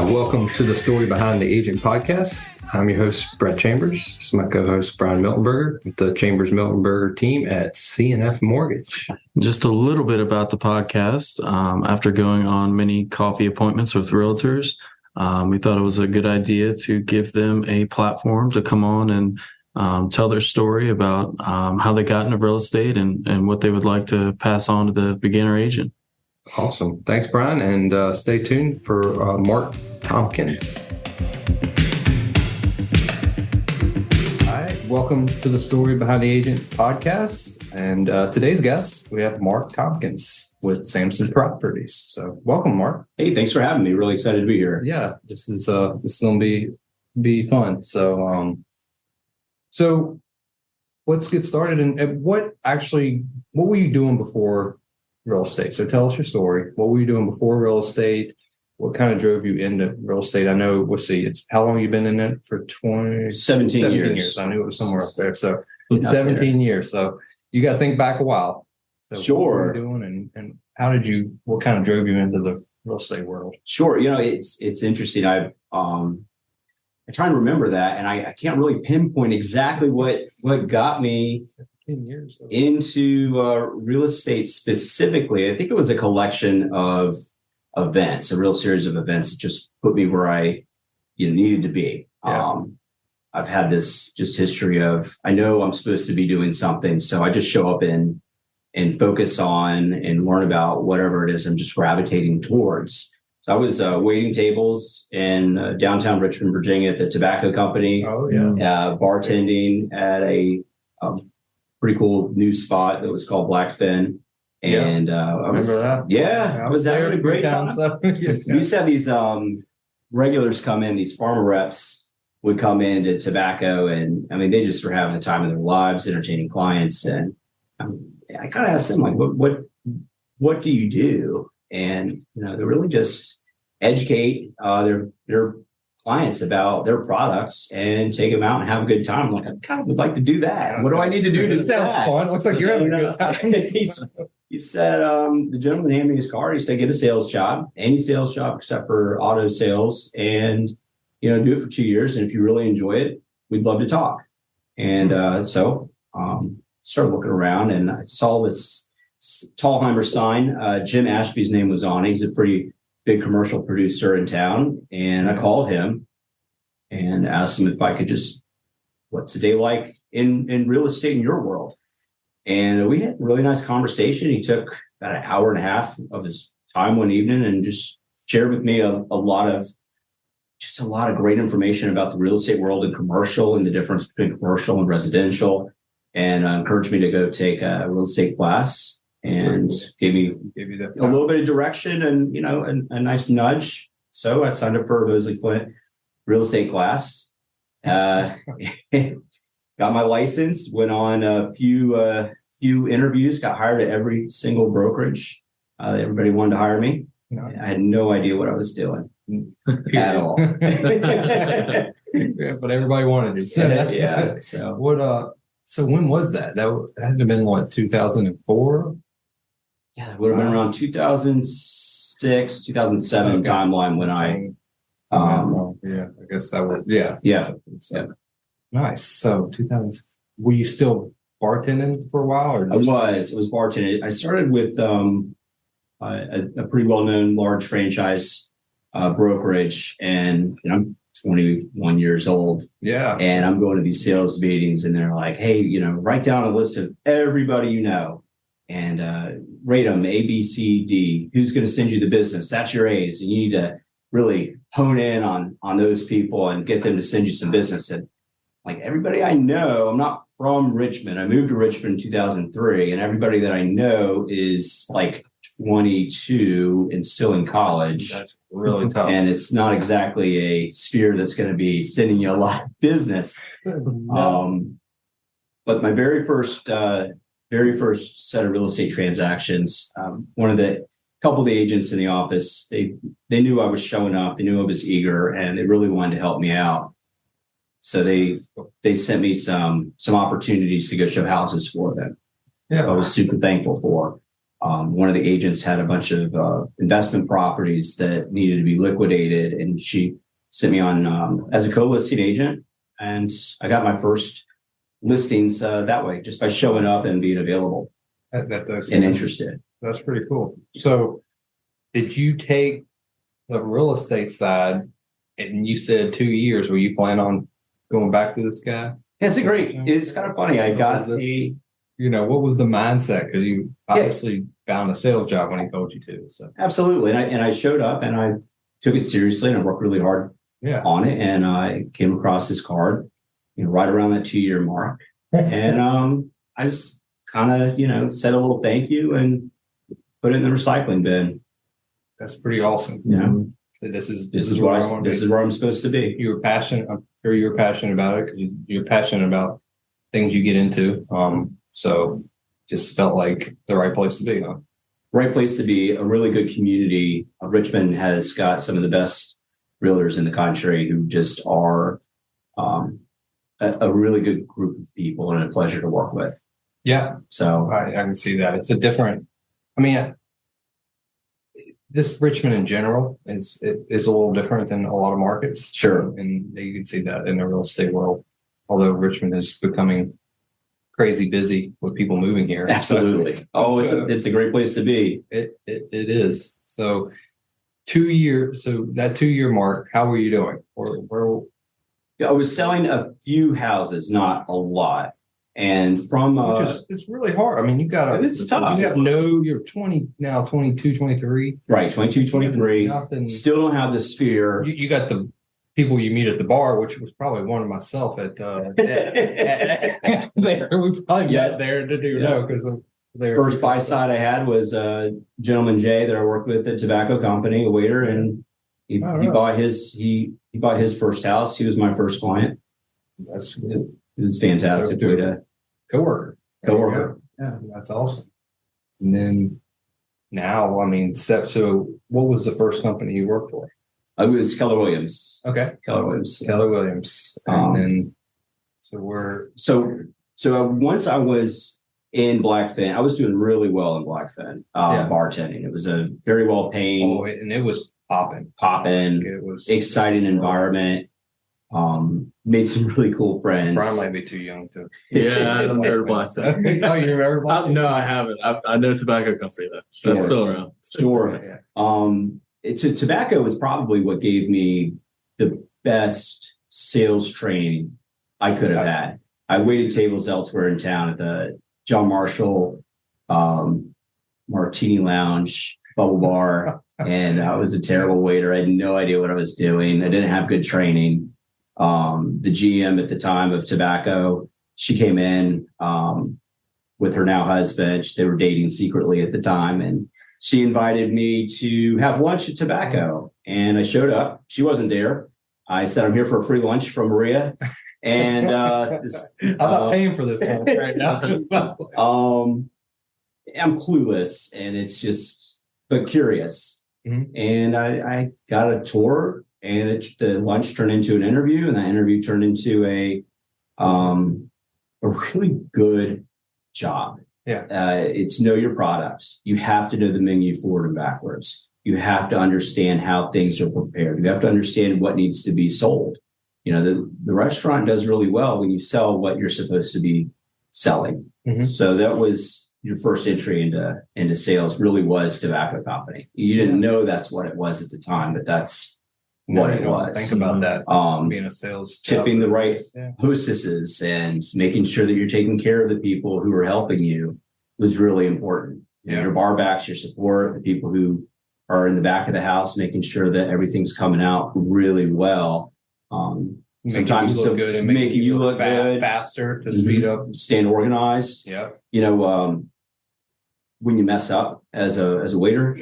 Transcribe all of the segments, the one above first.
Welcome to the Story Behind the Agent podcast. I'm your host, Brett Chambers. This is my co-host, Brian Miltenberger, with the Chambers-Miltenberger Team at C&amp Mortgage. Just a little bit about the podcast. After going on many coffee appointments with realtors, we thought it was a good idea to give them a platform to come on and tell their story about how they got into real estate and what they would like to pass on to the beginner agent. Awesome. Thanks, Brian. And stay tuned for Mark Tompkins. All right. Welcome to the Story Behind the Agent podcast. And today's guest, we have Mark Tompkins with Sampson Properties. So welcome, Mark. Hey, thanks for having me. Really excited to be here. Yeah, this is going to be fun. So let's get started. And what were you doing before real estate? So tell us your story. What were you doing before real estate? What kind of drove you into real estate? I know, it's how long have you been in it? For 17 years. I knew it was somewhere up there. So 17 years. So you got to think back a while. So sure. What were you doing and what kind of drove you into the real estate world? Sure. It's interesting. I try and remember that, and I can't really pinpoint exactly what got me into real estate specifically. I think it was a collection of events, a real series of events that just put me where I needed to be. Yeah. I've had this just history of, I know I'm supposed to be doing something, so I just show up and focus on and learn about whatever it is I'm just gravitating towards. So I was waiting tables in downtown Richmond, Virginia at the tobacco company. Oh, yeah. Bartending at a pretty cool new spot that was called Blackfin. And I was having a great time. We used to have these regulars come in, these farmer reps would come into tobacco, and I mean, they just were having the time of their lives, entertaining clients. And I kind of asked them, like, what do you do? And they really just educate their clients about their products and take them out and have a good time. I'm like, I kind of would like to do that. What do I need to do to do that? Sounds fun. It looks like you're having a good time. He said, the gentleman handed me his card. He said, get a sales job, any sales job except for auto sales, and do it for 2 years. And if you really enjoy it, we'd love to talk. And so started looking around, and I saw this Tallheimer sign. Jim Ashby's name was on it. He's a pretty big commercial producer in town. And I called him and asked him if I could what's the day like in real estate in your world? And we had a really nice conversation. He took about an hour and a half of his time one evening and just shared with me a lot of great information about the real estate world and commercial, and the difference between commercial and residential, and encouraged me to go take a real estate class. And gave me a little bit of direction and, a nice nudge. So I signed up for a Mosley Flint real estate class, got my license, went on a few interviews, got hired at every single brokerage. Everybody wanted to hire me. Nice. I had no idea what I was doing at all. Yeah, but everybody wanted you. So yeah. So when was that? That had to have been what, 2004? Yeah, it would have been around 2006, 2007 timeline when I. I guess that would. Yeah. Nice. So 2000. Were you still bartending for a while, or? It was bartending. I started with a pretty well-known large franchise brokerage, and I'm 21 years old. Yeah. And I'm going to these sales meetings, and they're like, hey, write down a list of everybody you know and rate them A, B, C, D. Who's going to send you the business? That's your A's. And you need to really hone in on those people and get them to send you some business. And like everybody I know, I'm not from Richmond. I moved to Richmond in 2003, and everybody that I know is like 22 and still in college. That's really tough. And it's not exactly a sphere that's going to be sending you a lot of business. No. But my very first set of real estate transactions, couple of the agents in the office, they knew I was showing up. They knew I was eager, and they really wanted to help me out. So they sent me some opportunities to go show houses for them. Yeah, I was super thankful for. One of the agents had a bunch of investment properties that needed to be liquidated, and she sent me on as a co-listing agent, and I got my first listings that way, just by showing up and being available and interested. That's pretty cool. So did you take the real estate side, and you said 2 years, were you plan on going back to this guy? Yeah, it's kind of funny. I got what was the mindset? Because you obviously found a sales job when he told you to. So absolutely. And I showed up and I took it seriously and I worked really hard on it. And I came across his card, right around that 2-year mark. And I just kind of, said a little thank you and put it in the recycling bin. That's pretty awesome. So this is where I'm supposed to be. You were passionate. I'm sure you were passionate about it because you're passionate about things you get into. So just felt like the right place to be, huh? Right place to be, a really good community. Richmond has got some of the best realtors in the country who just are a really good group of people and a pleasure to work with. Yeah. So I can see that. It's a different, just Richmond in general is a little different than a lot of markets. Sure. And you can see that in the real estate world, although Richmond is becoming crazy busy with people moving here. Absolutely. It's a great place to be. It is. So 2 years. So that 2-year mark, how were you doing? Where I was selling a few houses, not a lot. And from it's really hard. You got it's tough. You're 20 now, 22, 23. Right, 22, 23. Nothing. Still don't have the sphere. You got the people you meet at the bar, which was probably one of myself at there. We probably met there, didn't even know, because the first buy side I had was gentleman Jay that I worked with at Tobacco Company, a waiter, and he bought his first house. He was my first client. That's good. It was fantastic. Coworker. Yeah, that's awesome. And then now, so what was the first company you worked for? I was Keller Williams. Okay. Keller Williams. And then, so once I was in Blackfin, I was doing really well in Blackfin, bartending. It was a very well paying. And it was popping. It was exciting environment. Made some really cool friends. Brian might be too young to. Yeah, I haven't heard Blackfin. Oh, you remember Blackfin? No, I haven't. I know Tobacco Company though. So that's still around. Sure. Tobacco was probably what gave me the best sales training I could have had. I waited tables elsewhere in town at the John Marshall Martini Lounge, Bubble Bar, and I was a terrible waiter. I had no idea what I was doing. I didn't have good training. The GM at the time of Tobacco, she came in with her now husband. They were dating secretly at the time, and she invited me to have lunch at Tobacco. And I showed up. She wasn't there. I said, I'm here for a free lunch from Maria. And I'm not paying for this one right now. I'm clueless, and it's just, but curious. Mm-hmm. And I got a tour, and the lunch turned into an interview, and that interview turned into a really good job. Yeah. It's know your products. You have to know the menu forward and backwards. You have to understand how things are prepared. You have to understand what needs to be sold. The restaurant does really well when you sell what you're supposed to be selling. Mm-hmm. So that was your first entry into sales, really was Tobacco Company. You didn't know that's what it was at the time, but that's what it was. Think about that. Being a sales tipping the right hostesses and making sure that you're taking care of the people who are helping you was really important. Your bar backs, your support, the people who are in the back of the house, making sure that everything's coming out really well. Sometimes you look good and making you look good, faster to speed up, stand organized. Yeah. When you mess up as a waiter,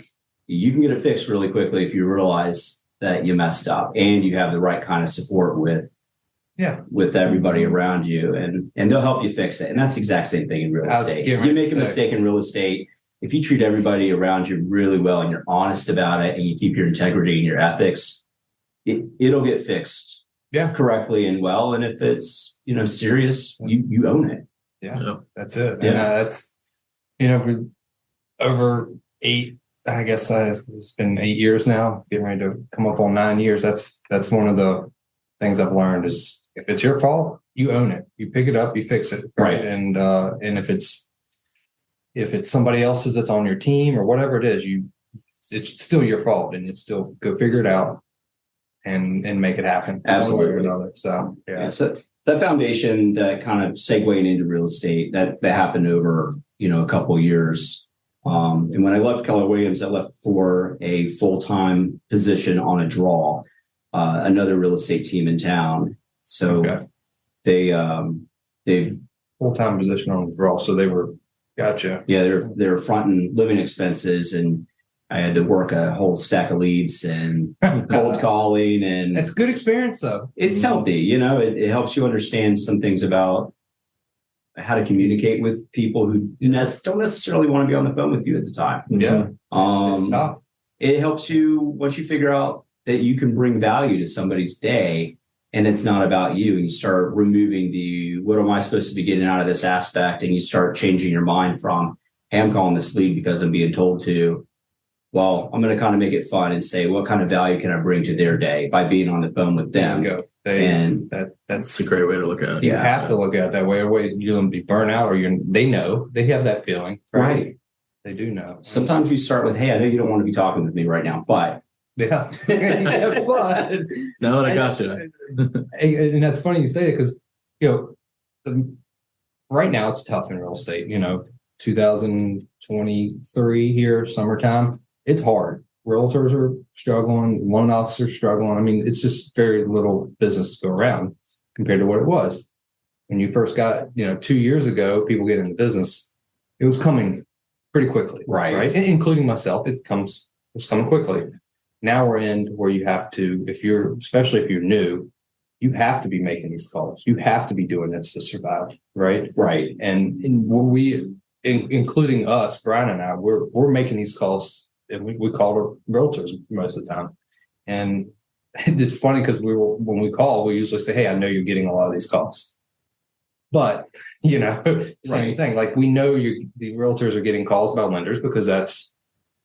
you can get it fixed really quickly if you realize that you messed up, and you have the right kind of support with everybody around you, and they'll help you fix it. And that's the exact same thing in real estate. You make a mistake in real estate, if you treat everybody around you really well and you're honest about it and you keep your integrity and your ethics, it'll get fixed correctly and well. And if it's serious, you own it. Yeah, that's it. Yeah. And that's over I guess it's been 8 years now, getting ready to come up on 9 years. That's one of the things I've learned is if it's your fault, you own it. You pick it up, you fix it. Right. And if it's somebody else's that's on your team or whatever it is, it's still your fault, and it's still go figure it out and make it happen. Absolutely. One way or another. So yeah. So that foundation, that kind of segueing into real estate, that happened over, a couple of years. And when I left Keller Williams, I left for a full-time position on a draw, another real estate team in town. So they full-time position on the draw. So they were, gotcha. Yeah, they're fronting living expenses, and I had to work a whole stack of leads and cold calling, and it's good experience though. It's healthy, it helps you understand some things about how to communicate with people who don't necessarily want to be on the phone with you at the time. Yeah. It's tough. It helps you once you figure out that you can bring value to somebody's day and it's not about you, and you start removing what am I supposed to be getting out of this aspect, and you start changing your mind from, hey, I'm calling this lead because I'm being told to, well, I'm going to kind of make it fun and say, what kind of value can I bring to their day by being on the phone with them? There you go. That's a great way to look at it. You have to look at it that way. You're going to be burnt out, or they know, they have that feeling. Right. They do know. Sometimes you start with, hey, I know you don't want to be talking with me right now, but. Yeah. But no, I got you. And that's funny you say it because, right now it's tough in real estate, 2023 here, summertime, it's hard. Realtors are struggling, loan officers struggling. I mean, it's just very little business to go around compared to what it was. When you first got, 2 years ago, people get into business, it was coming pretty quickly. Right. Including myself, it was coming quickly. Now we're in where you have to, especially if you're new, you have to be making these calls. You have to be doing this to survive. Right. Right. And including us, Brian and I, we're making these calls, and we call her realtors most of the time. And it's funny because when we call, we usually say, hey, I know you're getting a lot of these calls. But, same thing. Like, we know the realtors are getting calls by lenders because that's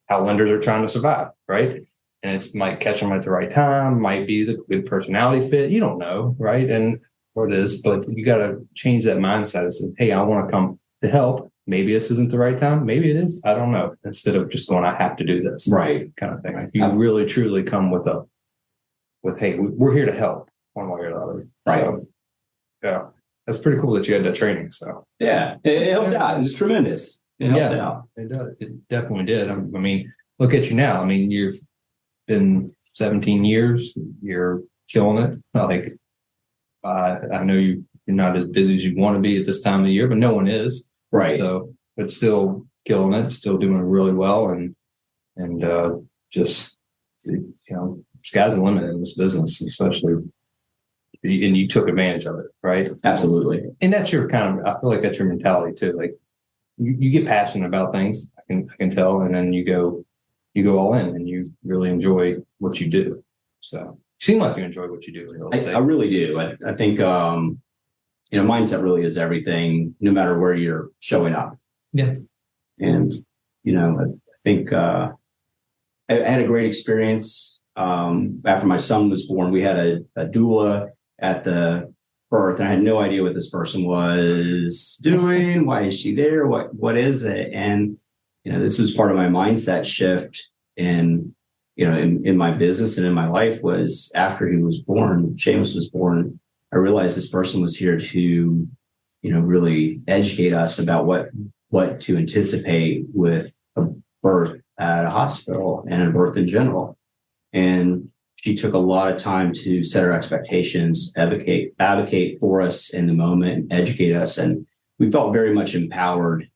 how lenders are trying to survive, right? And it might catch them at the right time, might be the good personality fit. You don't know, right? And what it is, but you got to change that mindset and say, hey, I want to come to help. Maybe this isn't the right time. Maybe it is. I don't know. Instead of just going, I have to do this. Right. Kind of thing. Like, you really, truly come with hey, we're here to help one way or the other. Right. So, yeah, that's pretty cool that you had that training. So, yeah, it helped out. It was tremendous. It helped out. It does. It definitely did. I mean, look at you now. I mean, you've been 17 years. You're killing it. Like, I know you're not as busy as you want to be at this time of the year, but no one is. Right. So, but still killing it, still doing really well, and just, sky's the limit in this business, especially, and you took advantage of it, right? Absolutely. And that's your I feel like that's your mentality too. Like, you get passionate about things. I can tell, and then you go all in, and you really enjoy what you do. So, you seem like you enjoy what you do in real estate. I really do. I think. Mindset really is everything, no matter where you're showing up. Yeah. And, I think I had a great experience. After my son was born, we had a doula at the birth, and I had no idea what this person was doing. Why is she there? What is it? And, this was part of my mindset shift in my business and in my life. Was after he was born, Seamus was born, I realized this person was here to, really educate us about what to anticipate with a birth at a hospital and a birth in general. And she took a lot of time to set our expectations, advocate for us in the moment, and educate us. And we felt very much empowered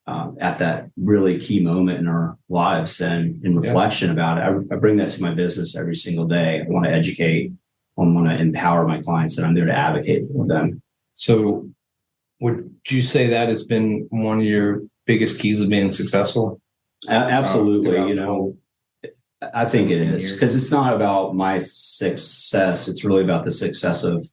at that really key moment in our lives, and in reflection about it. I bring that to my business every single day. I want to educate. I want to empower my clients, and I'm there to advocate for them. So would you say that has been one of your biggest keys of being successful? Absolutely. I think it is, because it's not about my success. It's really about the success of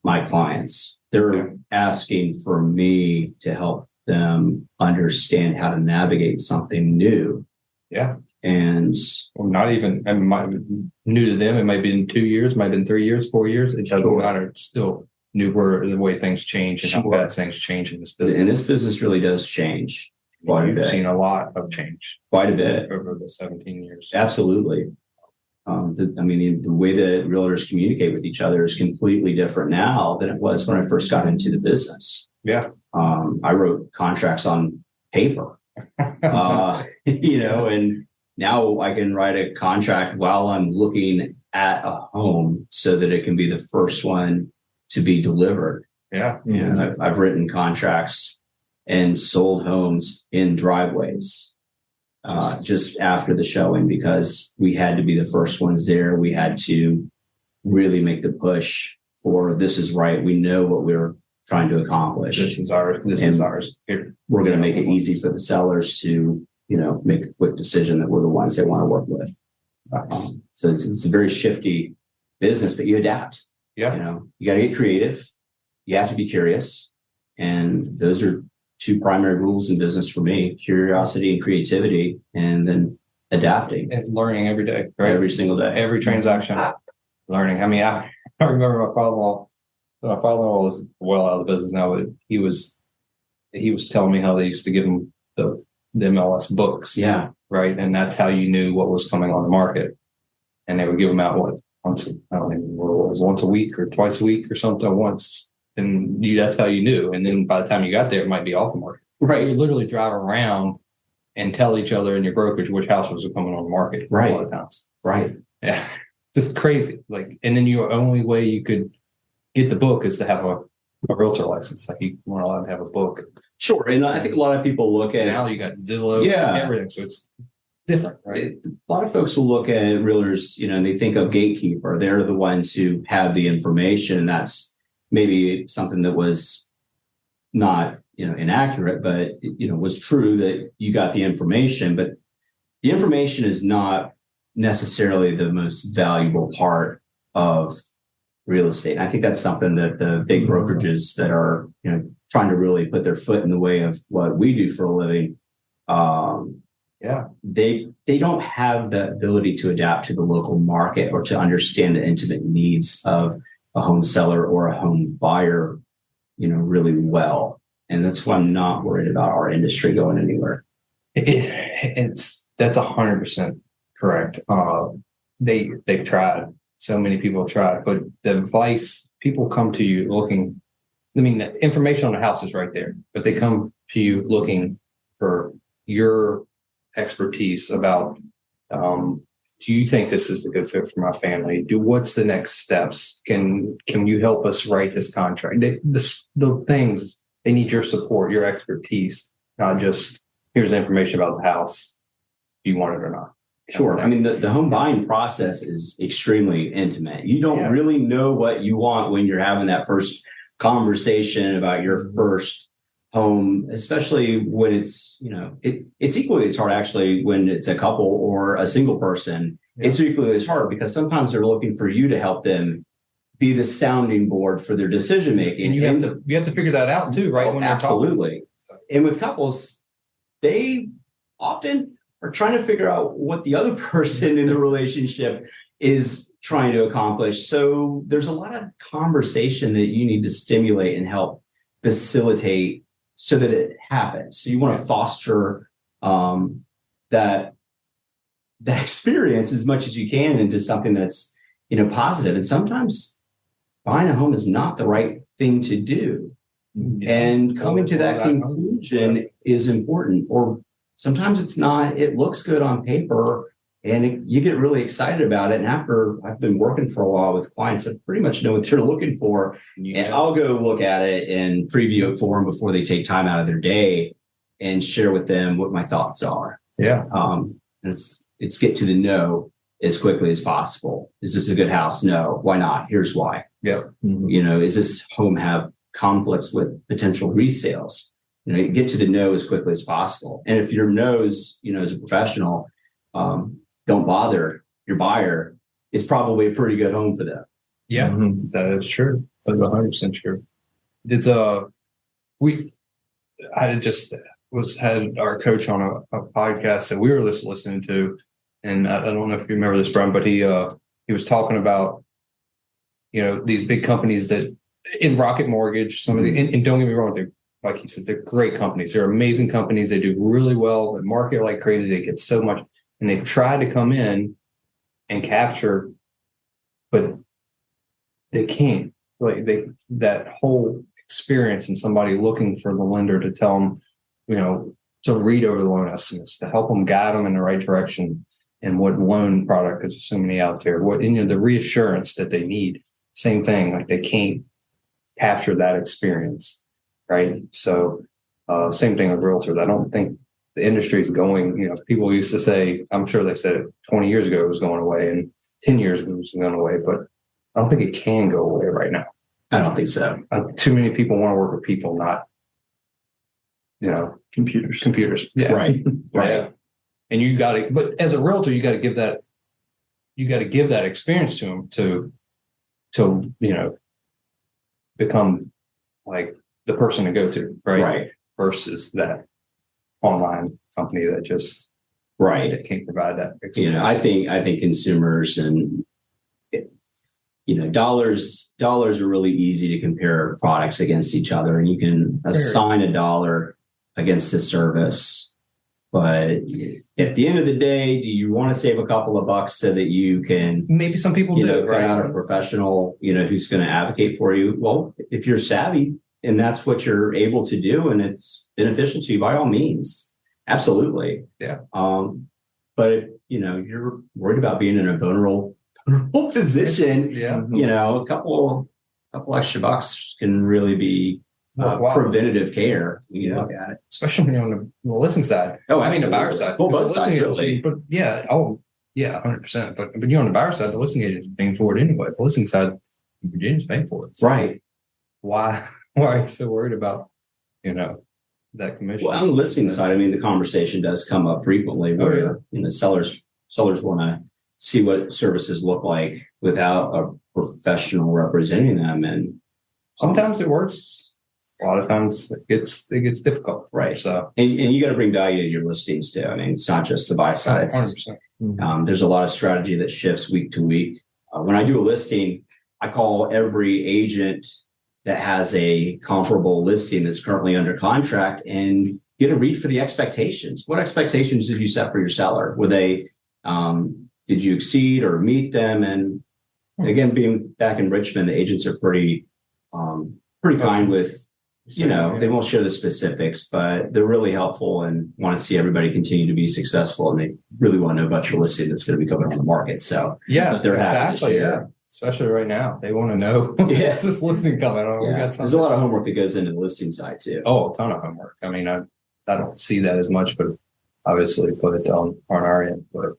my clients. They're asking for me to help them understand how to navigate something new. Yeah. And Or not even, I mean, new to them. It might be in 2 years, might be in 3 years, 4 years. It doesn't matter. It's still new where the way things change and how fast things change in this business. And this business really does change quite a You've bit. seen a lot of change. Quite a bit. Over the 17 years. Absolutely. The way that realtors communicate with each other is completely different now than it was when I first got into the business. Yeah. I wrote contracts on paper, and now I can write a contract while I'm looking at a home so that it can be the first one to be delivered. Yeah. And I've written contracts and sold homes in driveways just after the showing, because we had to be the first ones there. We had to really make the push for this is right. We know what we're trying to accomplish. This is ours. Here. We're going to make it easy for the sellers to, make a quick decision that we're the ones they want to work with. So it's a very shifty business, but you adapt. Yeah. You got to get creative. You have to be curious. And those are two primary rules in business for me: curiosity and creativity, and then adapting And learning every day, right? every single day. Every transaction, learning. I mean, I remember my father-in-law. My father-in-law was well out of the business now, but he was telling me how they used to give him the MLS books. Yeah. Right. And that's how you knew what was coming on the market. And they would give them out once, I don't even know, it was once a week or twice a week or something once. And that's how you knew. And then by the time you got there, it might be off the market. Right. You literally drive around and tell each other in your brokerage which houses are coming on the market. Right. A lot of times. Right. Yeah. It's just crazy. And then your only way you could get the book is to have a realtor license. Like you weren't allowed to have a book. Sure. And I think a lot of people look at Now you got Zillow, everything. So it's different, right? A lot of folks will look at realtors, and they think of gatekeeper. They're the ones who have the information. And that's maybe something that was not, inaccurate, but, was true that you got the information. But the information is not necessarily the most valuable part of real estate. And I think that's something that the big brokerages that are, trying to really put their foot in the way of what we do for a living, they don't have the ability to adapt to the local market or to understand the intimate needs of a home seller or a home buyer, really well. And that's why I'm not worried about our industry going anywhere. That's 100% correct. They've tried. So many people have tried, but the advice, people come to you looking. The information on the house is right there, but they come to you looking for your expertise about, do you think this is a good fit for my family? What's the next steps? Can you help us write this contract? The things, they need your support, your expertise, not just here's information about the house. Do you want it or not? Sure. The home buying process is extremely intimate. You don't really know what you want when you're having that first conversation about your first home, especially when it's, it's equally as hard actually when it's a couple or a single person. Yeah. It's equally as hard because sometimes they're looking for you to help them be the sounding board for their decision making. And you have to figure that out too, right? When absolutely. And with couples, they often are trying to figure out what the other person in the relationship is trying to accomplish. So there's a lot of conversation that you need to stimulate and help facilitate so that it happens. So you want to foster that experience as much as you can into something that's, positive. And sometimes buying a home is not the right thing to do. Yeah. And coming to that conclusion is important. Or sometimes it's not. It looks good on paper and you get really excited about it. And after I've been working for a while with clients, I pretty much know what they're looking for. And I'll go look at it and preview it for them before they take time out of their day and share with them what my thoughts are. Yeah. It's get to the know as quickly as possible. Is this a good house? No. Why not? Here's why. Yeah. Mm-hmm. Is this home have conflicts with potential resales? Get to the know as quickly as possible. And if your knows, as a professional, don't bother your buyer, is probably a pretty good home for them. Yeah, that is true. That's 100% true. It's had our coach on a podcast that we were listening to, and I don't know if you remember this, Brian, but he was talking about, these big companies that in Rocket Mortgage, some of the, and don't get me wrong, they, like he says, they're great companies. They're amazing companies. They do really well. They market like crazy. They get so much, and they've tried to come in and capture, but they can't. Like that whole experience and somebody looking for the lender to tell them, to read over the loan estimates, to help them guide them in the right direction, and what loan product, because there's so many out there, the reassurance that they need. Same thing, like they can't capture that experience, right? So same thing with realtors. I don't think the industry is going, people used to say, I'm sure they said it 20 years ago it was going away, and 10 years ago it was going away, but I don't think it can go away right now. I don't think so. Too many people want to work with people, not, computers. Yeah. Right. Yeah. And but as a realtor, you got to give that experience to them to become like the person to go to, right? Right. Versus that online company that just that can't provide that experience. I think consumers and dollars are really easy to compare products against each other, and you can assign a dollar against a service. But at the end of the day, do you want to save a couple of bucks so that you can maybe some people do, cut out a professional, who's going to advocate for you? Well, if you're savvy and that's what you're able to do and it's beneficial to you, by all means, absolutely. Yeah. But if, you're worried about being in a vulnerable position, a couple extra bucks can really be preventative care. You look at it, especially on the listing side. Oh, I mean the buyer side. Well, both sides really. But 100%. But you're on the buyer side, the listing agent's paying for it anyway. The listing side, Virginia's paying for it. So right. Why are you so worried about that commission? Well, on the listing side, I mean, the conversation does come up frequently where sellers want to see what services look like without a professional representing them, and sometimes it works. A lot of times it gets difficult, right? So, and you got to bring value to your listings too. I mean, it's not just the buy side. 100%. There's a lot of strategy that shifts week to week. When I do a listing, I call every agent that has a comparable listing that's currently under contract and get a read for the expectations. What expectations did you set for your seller? Were they did you exceed or meet them? And again, being back in Richmond, the agents are pretty kind with. They won't share the specifics, but they're really helpful and want to see everybody continue to be successful. And they really want to know about your listing that's going to be coming on the market. So they're happy to share. Yeah. Especially right now, they want to know what's this listing coming on. Yeah. There's a lot of homework that goes into the listing side too. Oh, a ton of homework. I mean, I don't see that as much, but obviously put it on our end, but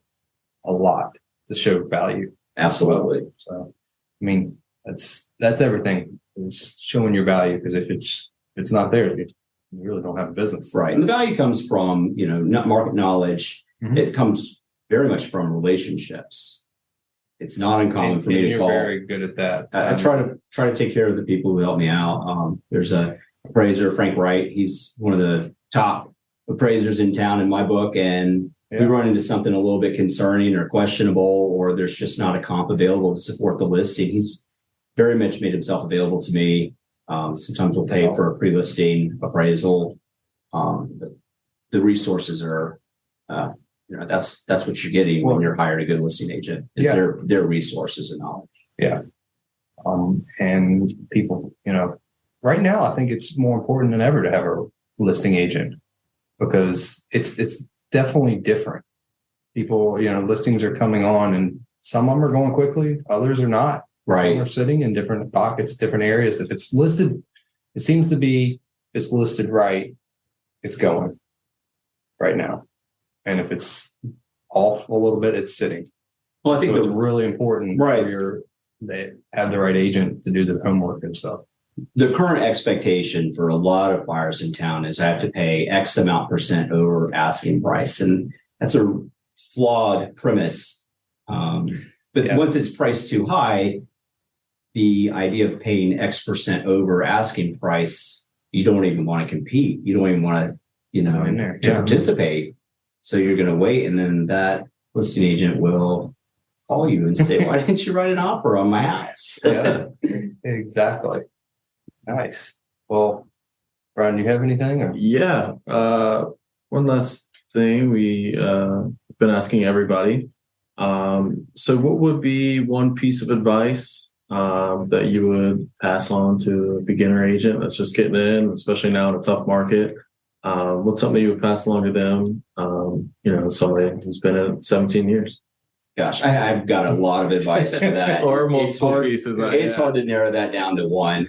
a lot to show value. Absolutely. So, I mean, that's everything, is showing your value, because if it's not there, you really don't have a business. Right. And the value comes from, not market knowledge. Mm-hmm. It comes very much from relationships. It's not uncommon for me to call. You're very good at that. I try to take care of the people who help me out. There's a appraiser, Frank Wright. He's one of the top appraisers in town in my book. And we run into something a little bit concerning or questionable, or there's just not a comp available to support the listing. He's very much made himself available to me. Sometimes we'll pay for a pre-listing appraisal. The resources are, that's what you're getting when you're hired a good listing agent, is their resources and knowledge. Yeah. And people, right now, I think it's more important than ever to have a listing agent, because it's definitely different. People, listings are coming on, and some of them are going quickly, others are not. Right. Some are sitting in different pockets, different areas. If it's listed, it seems to be, if it's listed right, it's going right now. And if it's off a little bit, it's sitting. Well, I think it's really important for they have the right agent to do the homework and stuff. The current expectation for a lot of buyers in town is I have to pay X amount % over asking price. And that's a flawed premise. But once it's priced too high, the idea of paying X % over asking price you don't even want to compete. You don't even want to, to participate. So you're going to wait. And then that listing agent will call you and say, why didn't you write an offer on my house? Yeah, exactly. Nice. Well, Brian, do you have anything? Or? Yeah. One last thing we been asking everybody. So what would be one piece of advice that you would pass on to a beginner agent that's just getting in, especially now in a tough market? What's something you would pass along to them? Somebody who's been in it 17 years. Gosh, I've got a lot of advice for that. Or multiple pieces. It's hard to narrow that down to one.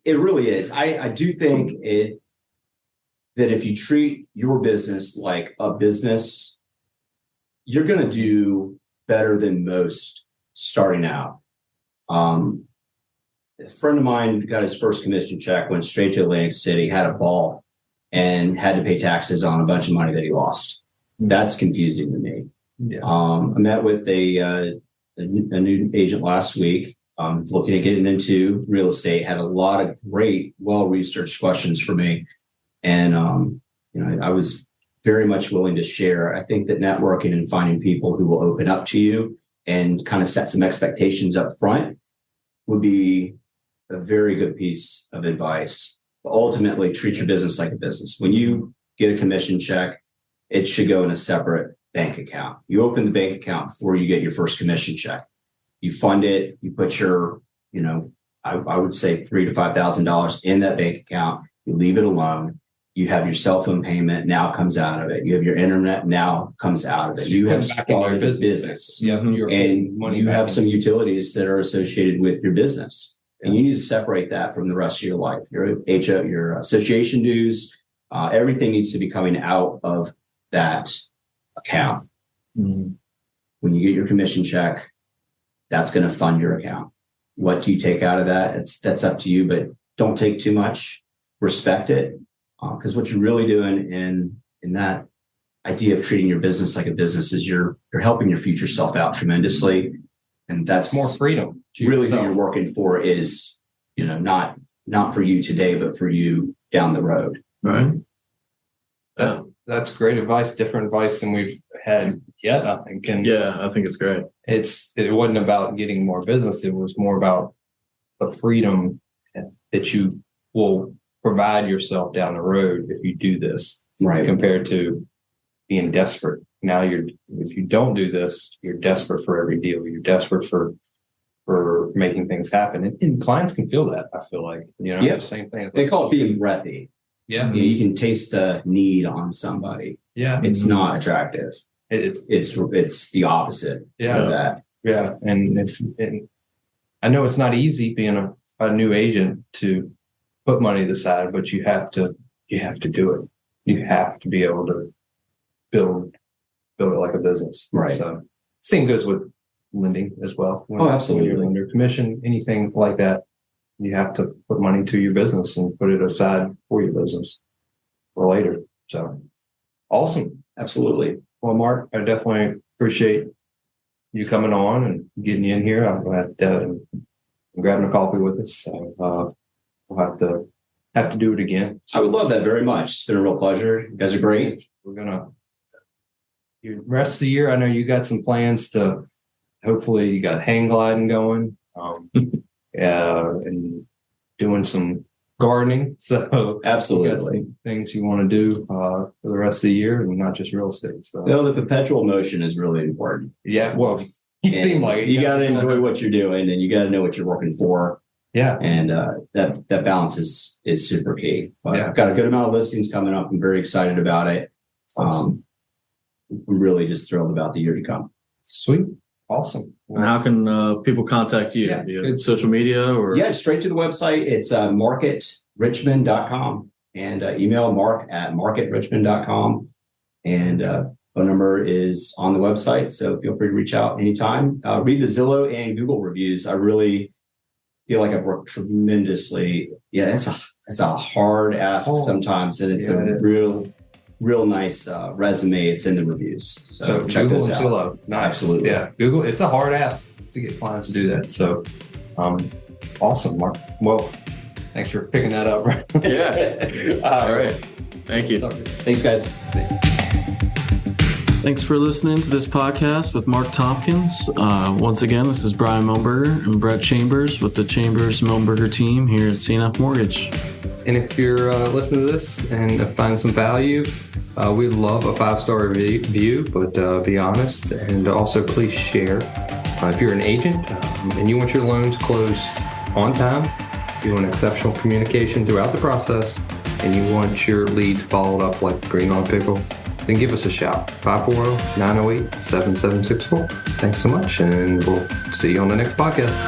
It really is. I do think that if you treat your business like a business, you're going to do better than most starting out. A friend of mine got his first commission check, went straight to Atlantic City, had a ball, and had to pay taxes on a bunch of money that he lost. That's confusing to me. Yeah. I met with a new agent last week, looking at getting into real estate, had a lot of great, well-researched questions for me. And, I was very much willing to share. I think that networking and finding people who will open up to you and kind of set some expectations up front would be a very good piece of advice. But ultimately, treat your business like a business. When you get a commission check, it should go in a separate bank account. You open the bank account before you get your first commission check. You fund it. You put your, I would say $3,000 to $5,000 in that bank account. You leave it alone. You have your cell phone payment now comes out of it. You have your internet now comes out of it. You have started a business. And you have some utilities that are associated with your business. And you need to separate that from the rest of your life. Your association dues, everything needs to be coming out of that account. Mm-hmm. When you get your commission check, that's going to fund your account. What do you take out of that? That's up to you, but don't take too much. Respect it. Because what you're really doing in that idea of treating your business like a business is you're helping your future self out tremendously. And that's more freedom. Really who you're working for is, not for you today, but for you down the road. Right. That's great advice. Different advice than we've had yet, I think. And I think it's great. It wasn't about getting more business. It was more about the freedom that you will provide yourself down the road if you do this, right? Compared to being desperate. Now if you don't do this, you're desperate for every deal. You're desperate for making things happen. And clients can feel that, I feel like, the same thing. They call it being breathy. Yeah. You can taste the need on somebody. Yeah. It's not attractive. It's the opposite of that. Yeah. And I know it's not easy being a new agent to put money aside, but you have to do it. You have to be able to build it like a business. Right. So same goes with lending as well. Absolutely. When you're lender, commission, anything like that, you have to put money to your business and put it aside for your business for later. So awesome. Absolutely. Well, Mark, I definitely appreciate you coming on and getting you in here. I'm glad grabbing a coffee with us. So, we'll have to do it again. So I would love that very much. It's been a real pleasure. You guys are great. We're gonna the rest of the year. I know you got some plans to. Hopefully, you got hang gliding going, and doing some gardening. So absolutely, you got some things you want to do for the rest of the year, and not just real estate. So the perpetual motion is really important. Yeah, well, you got to enjoy what you're doing, and you got to know what you're working for. Yeah. And that balance is super key. But I've got a good amount of listings coming up. I'm very excited about it. Awesome. I'm really just thrilled about the year to come. Sweet. Awesome. And how can people contact you? Yeah. Social media or? Yeah, straight to the website. It's marketrichmond.com and email mark@marketrichmond.com. And phone number is on the website. So feel free to reach out anytime. Read the Zillow and Google reviews. I really feel like I've worked tremendously. Yeah, it's a hard ask sometimes, and it's real nice resume. It's in the reviews, so check Google those out. Zillow. Nice. Absolutely, yeah. Google. It's a hard ask to get clients to do that. So Awesome, Mark. Well, thanks for picking that up. Yeah. All right. Thank you. Thanks, guys. Thanks for listening to this podcast with Mark Tompkins. Once again, this is Brian Miltenberger and Brett Chambers with the Chambers-Miltenberger Team here at C&amp Mortgage. And if you're listening to this and find some value, we'd love a 5-star review, but be honest. And also please share. If you're an agent and you want your loans closed on time, you want exceptional communication throughout the process, and you want your leads followed up like green on pickle, then give us a shout. 540-908-7764. Thanks so much, and we'll see you on the next podcast.